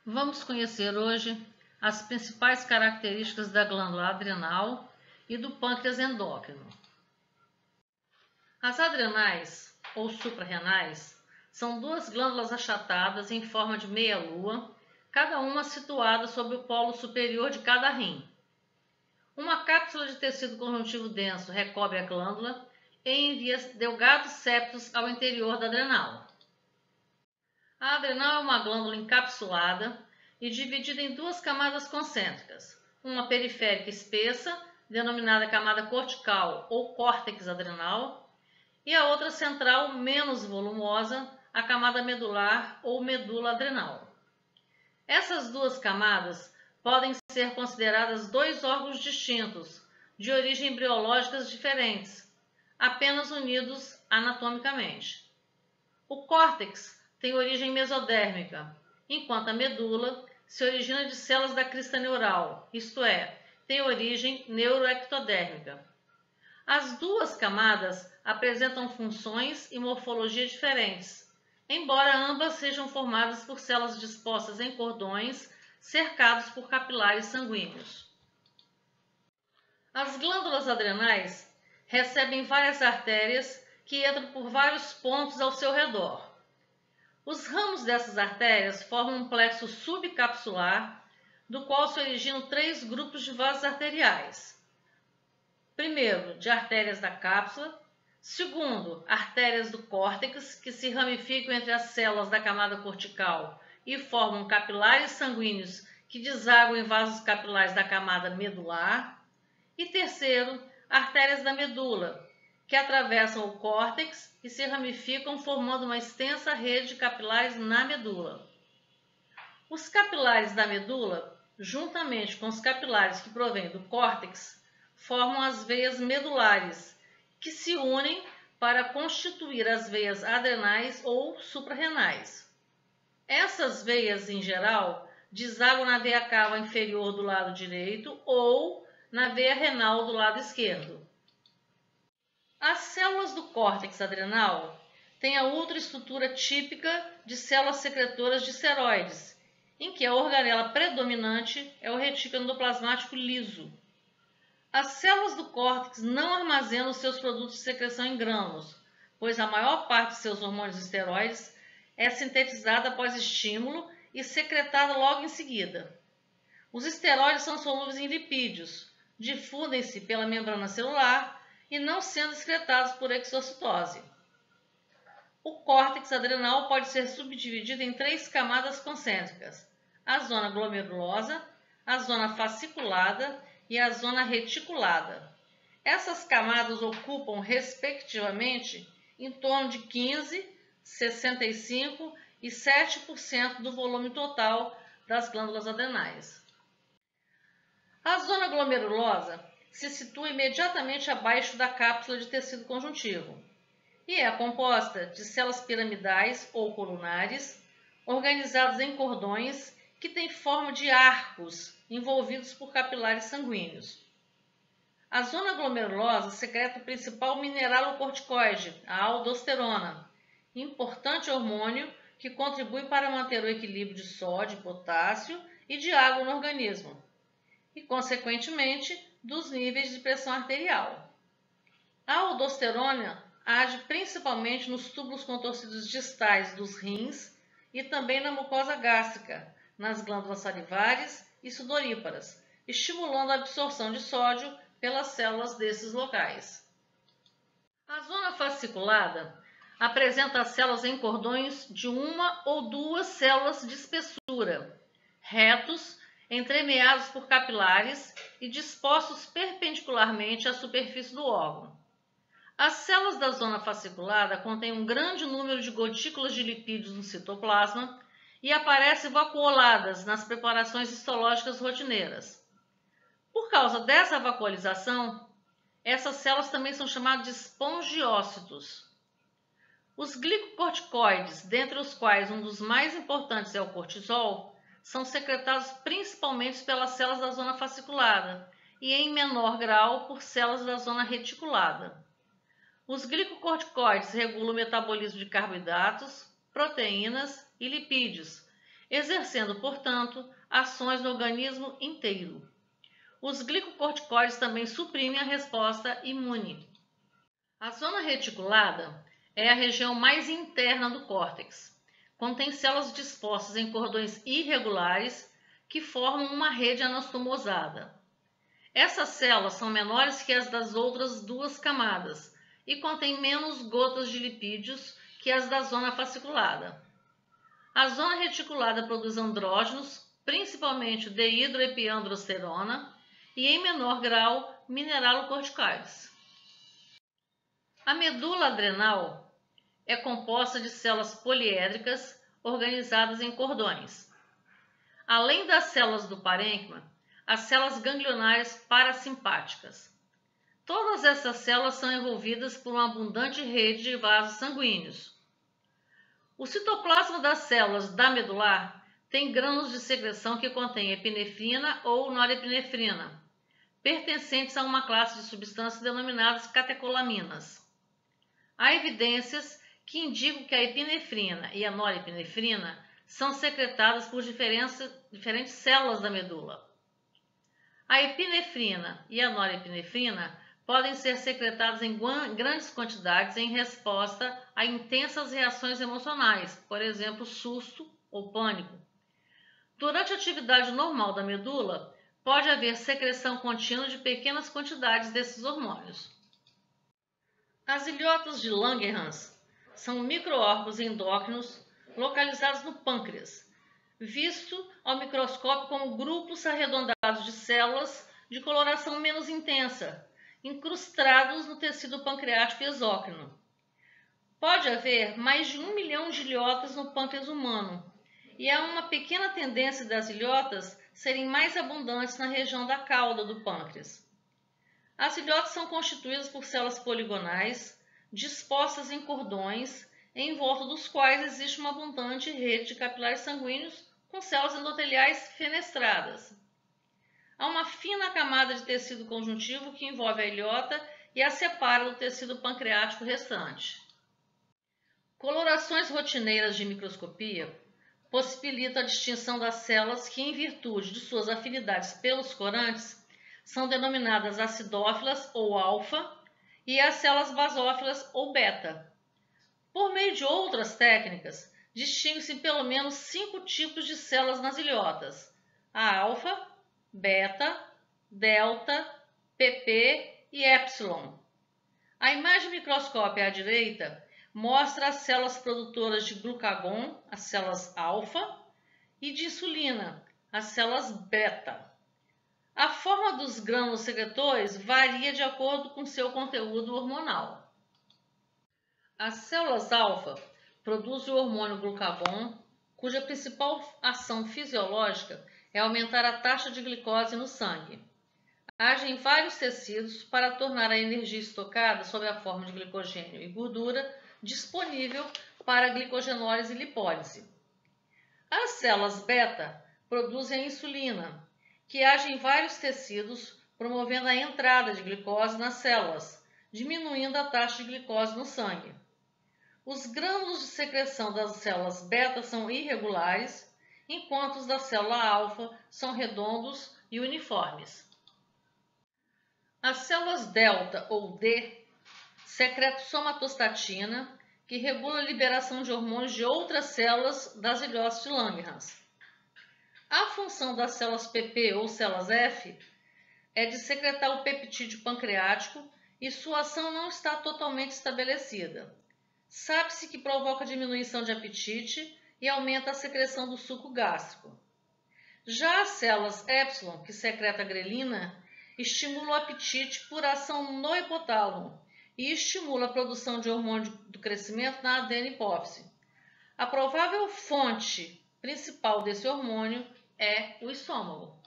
Vamos conhecer hoje as principais características da glândula adrenal e do pâncreas endócrino. As adrenais, ou suprarrenais, são duas glândulas achatadas em forma de meia-lua, cada uma situada sobre o polo superior de cada rim. Uma cápsula de tecido conjuntivo denso recobre a glândula e envia delgados septos ao interior da adrenal. A adrenal é uma glândula encapsulada e dividida em duas camadas concêntricas, uma periférica espessa, denominada camada cortical ou córtex adrenal, e a outra central menos volumosa, a camada medular ou medula adrenal. Essas duas camadas podem ser consideradas dois órgãos distintos, de origem embriológicas diferentes, apenas unidos anatomicamente. O córtex tem origem mesodérmica, enquanto a medula se origina de células da crista neural, isto é, tem origem neuroectodérmica. As duas camadas apresentam funções e morfologia diferentes, embora ambas sejam formadas por células dispostas em cordões cercados por capilares sanguíneos. As glândulas adrenais recebem várias artérias que entram por vários pontos ao seu redor. Os ramos dessas artérias formam um plexo subcapsular, do qual se originam três grupos de vasos arteriais. Primeiro, de artérias da cápsula. Segundo, artérias do córtex, que se ramificam entre as células da camada cortical e formam capilares sanguíneos que desaguam em vasos capilares da camada medular. E terceiro, artérias da medula, que atravessam o córtex e se ramificam formando uma extensa rede de capilares na medula. Os capilares da medula, juntamente com os capilares que provêm do córtex, formam as veias medulares, que se unem para constituir as veias adrenais ou suprarrenais. Essas veias, em geral, desaguam na veia cava inferior do lado direito ou na veia renal do lado esquerdo. As células do córtex adrenal têm a ultraestrutura típica de células secretoras de esteroides, em que a organela predominante é o retículo endoplasmático liso. As células do córtex não armazenam seus produtos de secreção em grânulos, pois a maior parte de seus hormônios esteroides é sintetizada após estímulo e secretada logo em seguida. Os esteroides são solúveis em lipídios, difundem-se pela membrana celular e não sendo excretados por exocitose. O córtex adrenal pode ser subdividido em três camadas concêntricas: a zona glomerulosa, a zona fasciculada e a zona reticulada. Essas camadas ocupam, respectivamente, em torno de 15%, 65% e 7% do volume total das glândulas adrenais. A zona glomerulosa se situa imediatamente abaixo da cápsula de tecido conjuntivo e é composta de células piramidais ou colunares, organizadas em cordões que têm forma de arcos envolvidos por capilares sanguíneos. A zona glomerulosa secreta o principal mineralocorticoide, a aldosterona, importante hormônio que contribui para manter o equilíbrio de sódio, potássio e de água no organismo e, consequentemente, dos níveis de pressão arterial. A aldosterona age principalmente nos túbulos contorcidos distais dos rins e também na mucosa gástrica, nas glândulas salivares e sudoríparas, estimulando a absorção de sódio pelas células desses locais. A zona fasciculada apresenta as células em cordões de uma ou duas células de espessura, retos, entremeados por capilares e dispostos perpendicularmente à superfície do órgão. As células da zona fasciculada contêm um grande número de gotículas de lipídios no citoplasma e aparecem vacuoladas nas preparações histológicas rotineiras. Por causa dessa vacuolização, essas células também são chamadas de espongiócitos. Os glicocorticoides, dentre os quais um dos mais importantes é o cortisol, são secretados principalmente pelas células da zona fasciculada e, em menor grau, por células da zona reticulada. Os glicocorticoides regulam o metabolismo de carboidratos, proteínas e lipídios exercendo, portanto, ações no organismo inteiro. Os glicocorticoides também suprimem a resposta imune. A zona reticulada é a região mais interna do córtex. Contém células dispostas em cordões irregulares que formam uma rede anastomosada. Essas células são menores que as das outras duas camadas e contêm menos gotas de lipídios que as da zona fasciculada. A zona reticulada produz andrógenos, principalmente dehidroepiandrosterona, e em menor grau mineralocorticoides. A medula adrenal é composta de células poliédricas organizadas em cordões. Além das células do parênquima, as células ganglionares parasimpáticas. Todas essas células são envolvidas por uma abundante rede de vasos sanguíneos. O citoplasma das células da medular tem grânulos de secreção que contêm epinefrina ou norepinefrina, pertencentes a uma classe de substâncias denominadas catecolaminas. Há evidências que indicam que a epinefrina e a norepinefrina são secretadas por diferentes células da medula. A epinefrina e a norepinefrina podem ser secretadas em grandes quantidades em resposta a intensas reações emocionais, por exemplo, susto ou pânico. Durante a atividade normal da medula, pode haver secreção contínua de pequenas quantidades desses hormônios. As ilhotas de Langerhans são micro-órgãos endócrinos localizados no pâncreas, visto ao microscópio como grupos arredondados de células de coloração menos intensa, incrustados no tecido pancreático e exócrino. Pode haver mais de 1 milhão de ilhotas no pâncreas humano, e há uma pequena tendência das ilhotas serem mais abundantes na região da cauda do pâncreas. As ilhotas são constituídas por células poligonais, dispostas em cordões, em volta dos quais existe uma abundante rede de capilares sanguíneos com células endoteliais fenestradas. Há uma fina camada de tecido conjuntivo que envolve a ilhota e a separa do tecido pancreático restante. Colorações rotineiras de microscopia possibilitam a distinção das células que, em virtude de suas afinidades pelos corantes, são denominadas acidófilas ou alfa e as células basófilas ou beta. Por meio de outras técnicas, distingue-se pelo menos 5 tipos de células nas ilhotas: a alfa, beta, delta, pp e epsilon. A imagem microscópica à direita mostra as células produtoras de glucagon, as células alfa, e de insulina, as células beta. A forma dos grânulos secretores varia de acordo com seu conteúdo hormonal. As células alfa produzem o hormônio glucagon, cuja principal ação fisiológica é aumentar a taxa de glicose no sangue. Age em vários tecidos para tornar a energia estocada sob a forma de glicogênio e gordura disponível para glicogenólise e lipólise. As células beta produzem a insulina, que age em vários tecidos, promovendo a entrada de glicose nas células, diminuindo a taxa de glicose no sangue. Os grânulos de secreção das células beta são irregulares, enquanto os da célula alfa são redondos e uniformes. As células delta ou D secretam somatostatina, que regula a liberação de hormônios de outras células das ilhotas de Langerhans. A função das células PP ou células F é de secretar o peptídeo pancreático e sua ação não está totalmente estabelecida. Sabe-se que provoca diminuição de apetite e aumenta a secreção do suco gástrico. Já as células epsilon, que secreta a grelina, estimulam o apetite por ação no hipotálamo e estimula a produção de hormônio do crescimento na adeno-hipófise. A provável fonte principal desse hormônio é o estômago.